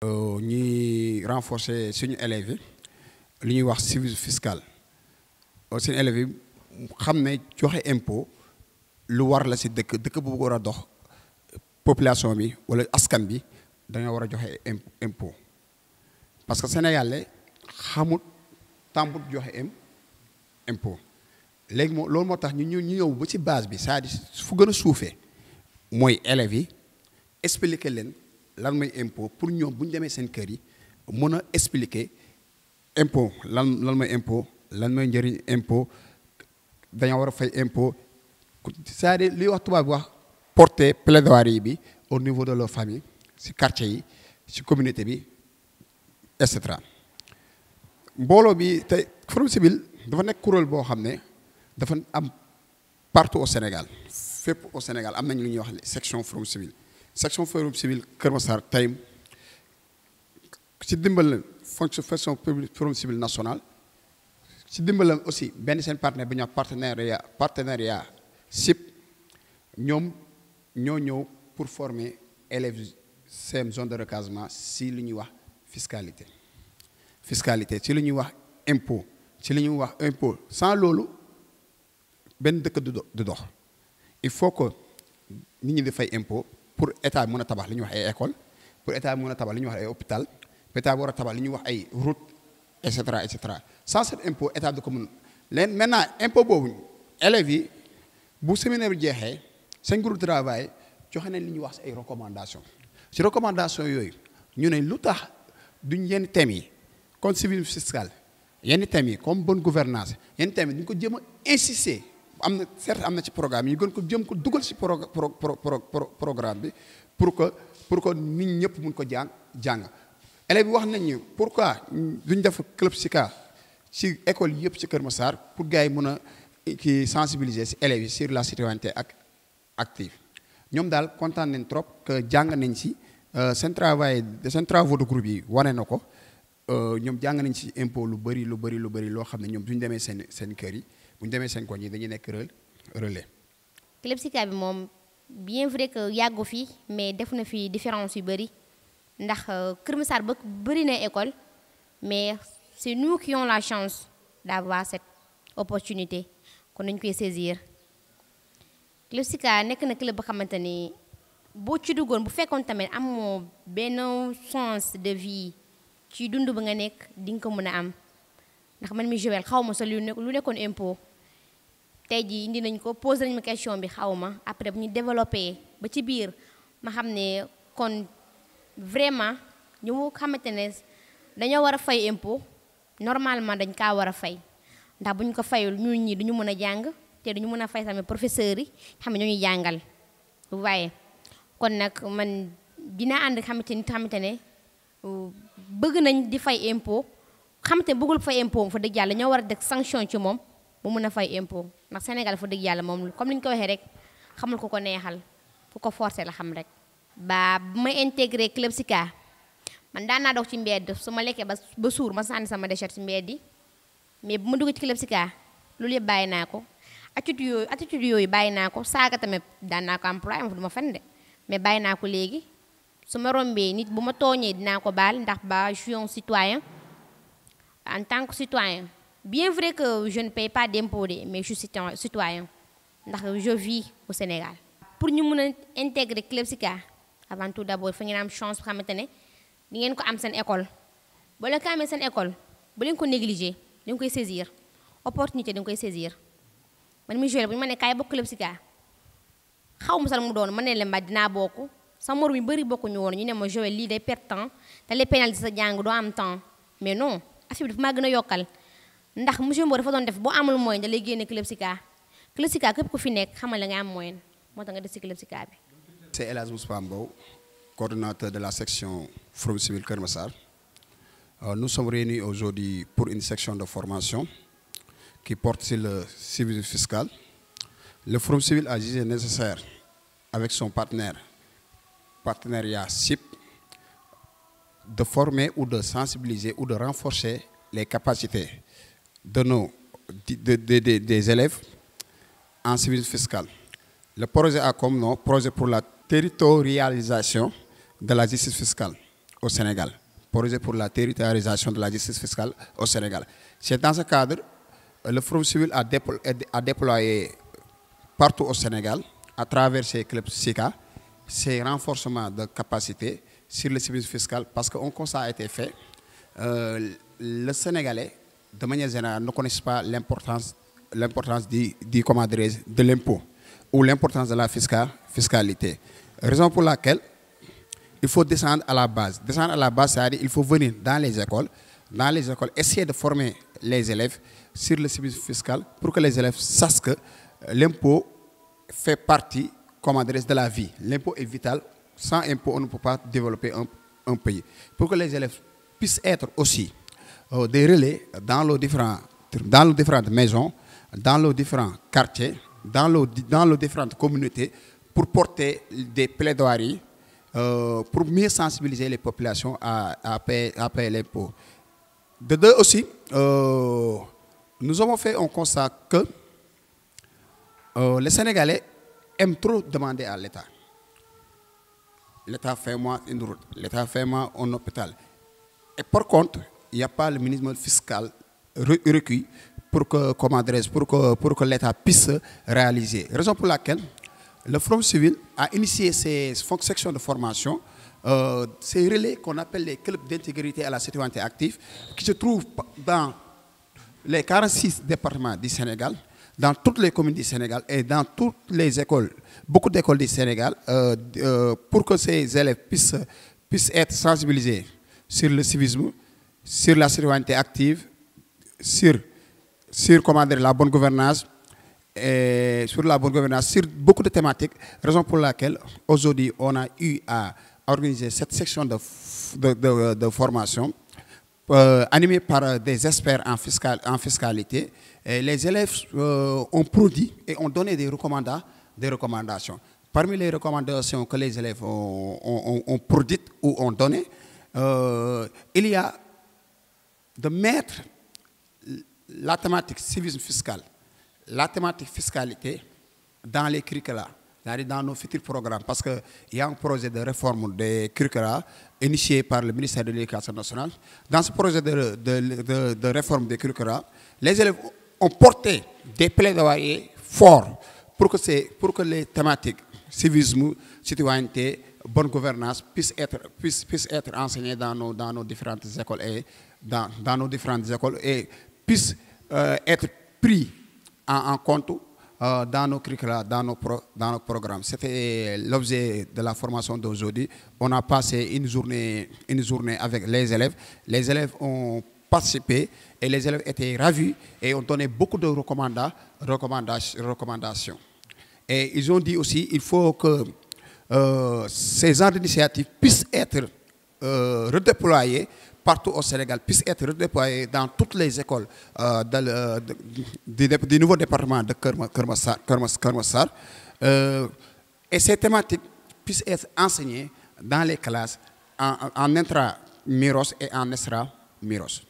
ñuy renforcer suñu élèves yi li ñuy wax civisme fiscal suñu élèves yi xam ne joxe impôt lu war la ci dëkk bu war a dox population bi wala askan bi dañoo war a joxe impôt parce que sénégalais xamut tàmbut joxe impôt léegi loolu moo tax ñu ñëw ba ci base bi c'est-à-dire fu gën a suufee mooy élèves yi expliquer leen lan mooy impôt pour ñoom bu ñu demee seen kër yi mën a expliquer impôt lan mooy impôt lan mooy njëriñ impôt dañoo war a fay impôt c'est-à-dire li wax tubaab bi wax porter plaidoirie bi au niveau de leur famille ci quartier yi ci communauté bi et cetera mbooloo bi tey Forum Civil dafa nekk kuréel boo xam ne dafa am partout au Sénégal fépp au Sénégal am nañu lu ñuy wax section Forum Civil section Forum Civil Kër Massar tey ci dimbal fonction Forum Civil national ci dimbalam aussi benn seen partenaire bi ñuy wax partenariat SIP ñoom ñoo ñëw pour former élèves seen zone de recasement si lu ñuy wax fiscalité ci lu ñuy wax impôt ci li ñuy wax impôt sans loolu benn dëkk du dox il faut que nit ñi di fay impôt pour état mën a tabax li ñuy wax ay école pour état mën a tabax li ñuy wax ay hôpital pour état war a tabax li ñuy wax ay route et cetera et cetera sans cet impôt état du ko mën leen maintenant impôt boobu élèves yi bu séminaire bi jeexee seen groupe de travail joxe nañ li ñuy wax ay recommandation ci recommandation yooyu ñu ne lu tax duñ yenn thèmes yi comme civisme fiscal yenn thèmes yi comme bonne gouvernance yenn thèmes yi duñ ko jëm a insister am na certes am na ci programme yi ñu gën ko jëm ko dugal ci programme bi pour que nit ñëpp mun ko jàng élèves bi wax nañ ñu pourquoi duñ def club SICA ci école yëpp ci Kër Massar pour gars yi mun a ki sensibiliser ci élèves yi sur la citoyenneté active ñoom daal kontaan nañ trop que jàng nañ ci seen travaux de groupe yi wane na ko ñoom jàng nañ ci impôt lu bëri loo xam ne ñoom duñ demee seen kër yi bu ñu demee seen koñ yi dañuy nekk relais. club SICA bi moom bien vrai que yàggu fi mais def na fi différence yu bëri ndax Kër Massar ba bëri na école mais c'est nous qui avons la chance d'avoir cette opportunité kon nañu koy saisir. club SICA nekk na club ba xamante ni boo ci duggoon bu fekkoon tamit amoo benn sens de vie ci dund ba nga nekk di nga ko mën a am ndax man mi Joël xaw ma sa lu nekkoon impôt tey jii indi nañ ko posé nañ ma question bi xaw ma après bu ñu développé ba ci biir ma xam ne kon vraiment ñu xamante ne dañoo war a fay impôt normalement dañ kaa war a fay ndax bu ñu ko fayul ñun ñi duñu mën a jàng te duñu mën a fay tamit professeurs yi xam ne ñoo ñuy jàngal waaye kon nag man dina ànd xamante ne bëgg nañ di fay impôt xamante ne bëggul fay impôt fa dëgg yàlla ñoo war a def sanction ci moom mu mën a fay impôt ndax Sénégal fa dëgg yàlla moom comme ni ñu ko waxee rek xamul ku ko neexal ku ko forcé la xam rek. ba bu may intégré club SICA man daan naa dox ci mbedd su ma lekkee ba suur ma sànni sama déchet ci mbedd yi mais bu ma dugg ci club SICA loolu yëpp bàyyi naa ko attitude yooyu bàyyi naa ko saaga tamit daan naa ko employé ma du ma fen de mais bàyyi naa ko léegi su ma rombee nit bu ma tooñee dinaa ko baal ndax ba je suis un citoyen en tant que citoyen bien vrai que je ne paye pas d'impôt mais je suis citoyen ndax je vis au Sénégal. pour ñu mën a intégrer club SICA avant tout d'abord fa ngeen am chance bu xamante ne di ngeen ko am seen école boo leen ko amee seen école bu leen ko négliger da nga koy saisir opportunité da nga koy saisir man mi joué bu ñu ma ne kaay bokk club SICA xaw ma sax mu doon ma ne leen ba dinaa bokk sama moroom yu bëri bokkuñu woon ñu ne ma joué lii day perte temps te les pénaliser sa jàng doo am temps mais non affaire bi dafa maa gën a yokkal ndax monsieur Mbow dafa doon def boo amul moyen da lay génne club SICA képp ku fi nekk xamal la nga am moyen moo tax nga des ci club SICA bi. C'est El Hadj Moustapha Mbow, coordonnateur de la section Forum Civil Kër Massar. Nous sommes réunis aujourd'hui pour une section de formation qui porte sur le civisme fiscal. Le Forum Civil a jugé nécessaire, avec son partenariat SIP, de former ou de sensibiliser ou de renforcer les capacités des élèves en civisme fiscal. Le projet a comme nom projet pour la territorialisation de la justice fiscale au Sénégal, projet pour la territorialisation de la justice fiscale au Sénégal. C'est dans ce cadre, le Forum civil a déployé partout au Sénégal, à travers ses clubs SICA, ces renforcements de capacité sur le civisme fiscal, parce qu'un constat a été fait. Le Sénégalais, de manière générale, ne connaissent pas l'importance de l'impôt ou l'importance de la fiscalité. Raison pour laquelle il faut descendre à la base. Descendre à la base, c'est-à-dire qu'il faut venir dans les écoles, essayer de former les élèves sur le civisme fiscal pour que les élèves sachent que l'impôt fait partie, de la vie. L'impôt est vital. Sans impôt, on ne peut pas développer un pays. Pour que les élèves puissent être aussi des relais dans nos différentes maisons, dans nos différents quartiers, dans nos différentes communautés, pour porter des plaidoiries, pour mieux sensibiliser les populations à payer l'impôt. De deux aussi, nous avons fait un constat que les Sénégalais aiment trop demander à l'État. L'État fait moi une route, l'État fait moi un hôpital. Et par contre, il n'y a pas le minimum fiscal requis pour que l'État puisse réaliser. Raison pour laquelle le Forum civil a initié ces sections de formation, ces relais qu'on appelle les clubs d'intégrité à la citoyenneté active, qui se trouvent dans les 46 départements du Sénégal, dans toutes les communes du Sénégal et dans toutes les écoles, beaucoup d'écoles du Sénégal, pour que ces élèves puissent être sensibilisés sur le civisme, sur la citoyenneté active, sur la bonne gouvernance, et sur beaucoup de thématiques, raison pour laquelle aujourd'hui on a eu à organiser cette section de formation animée par des experts en fiscalité. Et les élèves ont produit et ont donné des recommandations. Parmi les recommandations que les élèves ont produites ou ont données, il y a de mettre la thématique civisme fiscal, la thématique fiscalité dans les curricula, c'est-à-dire dans nos futurs programmes, parce qu'il y a un projet de réforme des curricula initié par le ministère de l'Éducation nationale. Dans ce projet de réforme des curricula, les élèves ont porté des plaidoyers forts pour que les thématiques civisme, citoyenneté, bonne gouvernance puissent être enseignées dans nos différentes écoles et puissent être pris en compte dans nos curricula, dans nos programmes. C'était l'objet de la formation d'aujourd'hui. On a passé une journée avec les élèves. Les élèves ont participé et les élèves étaient ravis et ont donné beaucoup de recommandations. Et ils ont dit aussi qu'il faut que ces genres d'initiatives puissent être redéployées partout au Sénégal, puissent être redéployées dans toutes les écoles du nouveau département de Kermassar. Et ces thématiques puissent être enseignées dans les classes en intra-Miros et en extra-Miros.